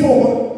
24.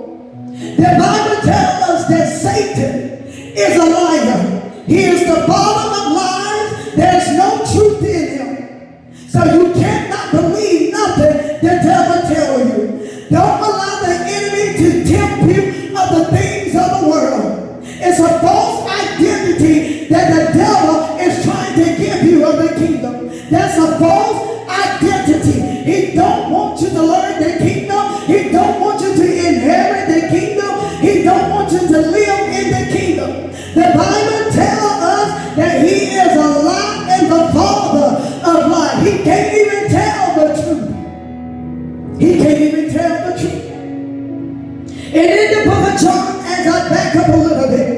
The Bible tells us that Satan is a liar. He is the father of lies. There's no truth in him. So you cannot believe nothing the devil tells you. Don't allow the enemy to tempt you of the things of the world. It's a false identity that the devil is trying to give you of the kingdom. That's a false identity. He don't want you to learn the kingdom. He don't want you to inherit the kingdom. He don't want you to live in the kingdom. The Bible tells us that he is a lie and the father of lies. He can't even tell the truth. He can't even tell the truth. And in the book of John, as I back up a little bit,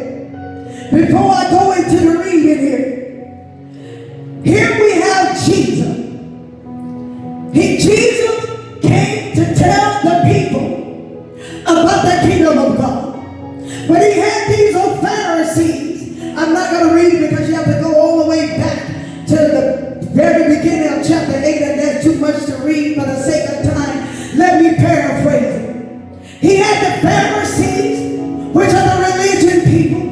before I go into the reading here we have Jesus. Jesus came to tell the people about the kingdom of God. But he had these old Pharisees. I'm not going to read it because you have to go all the way back to the very beginning of chapter 8, and there's too much to read for the sake of time. Let me paraphrase it. He had the Pharisees, which are the religion people.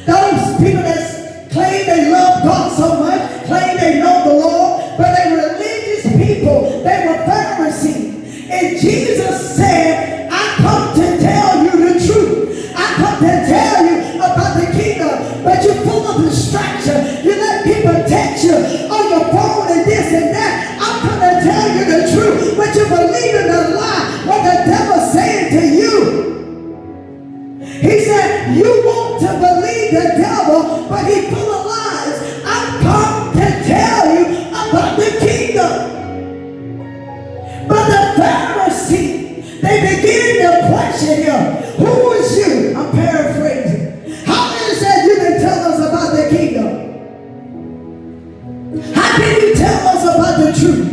Those people that claim they love God so much, claim they know the Lord, but they religious people. They were Pharisees. And Jesus said, I come to tell you the truth. I come to tell you about the kingdom, but you're full of distraction. You let people text you on your phone and this and that. I'm going to tell you the truth, but you believe in the lie, what the devil's saying to you. He said, you want to believe the devil, but he's full of lies. I've come to tell you about the kingdom. But the Pharisees, they begin to question him. Who is you? I'm paraphrasing. How is that you can tell us about the kingdom? How can you tell us about the truth?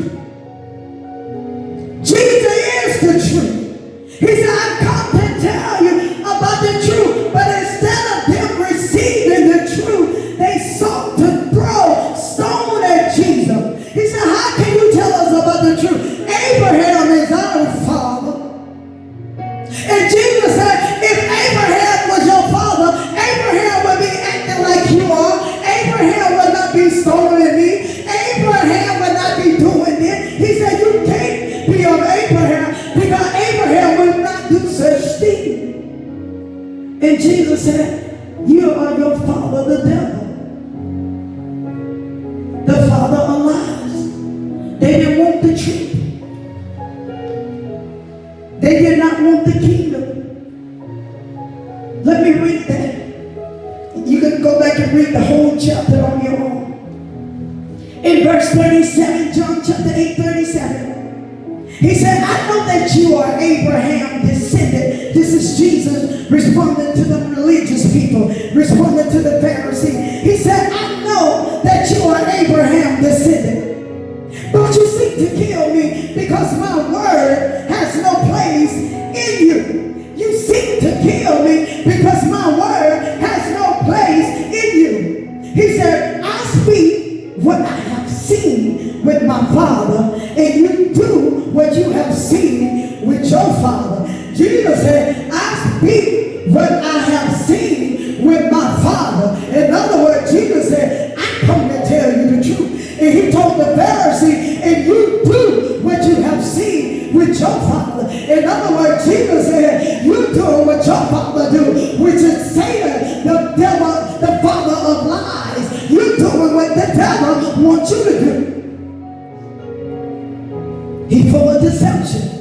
Jesus is the truth. He said, I've come to tell you about the truth. But instead of them receiving the truth, they sought to throw stone at Jesus. He said, how can you tell us about the truth? Abraham is our father. And Jesus said, if Abraham was your father, Abraham would be acting like you are. Abraham would not be stoning me. Abraham would not be doing this. He said, you can't be of Abraham because Abraham would not do such thing. And Jesus said, you are your father, the devil. The father of lies. They didn't want the truth. They did not want the kingdom. Let me read that. You can go back and read the whole chapter on your own. In verse 37, John chapter 8, 37. He said, I know that you are Abraham descendant. This is Jesus responding to the religious people, responding to the Pharisees. He said, I know that you are Abraham descendant. But you seek to kill me because my word has no place in you. You seek to kill me because my word has no place in you. He said, I speak what I have seen with my father, and you do what you have seen with your father. Jesus said, I speak what I have seen with my father. In other words, Jesus said, I come to tell you the truth. And he told the Pharisee, and you do what you have seen with your father. In other words, Jesus said, you do what your father do, which is Satan, the devil, the father of lies. You doing what the devil wants you to do. He's full of deception.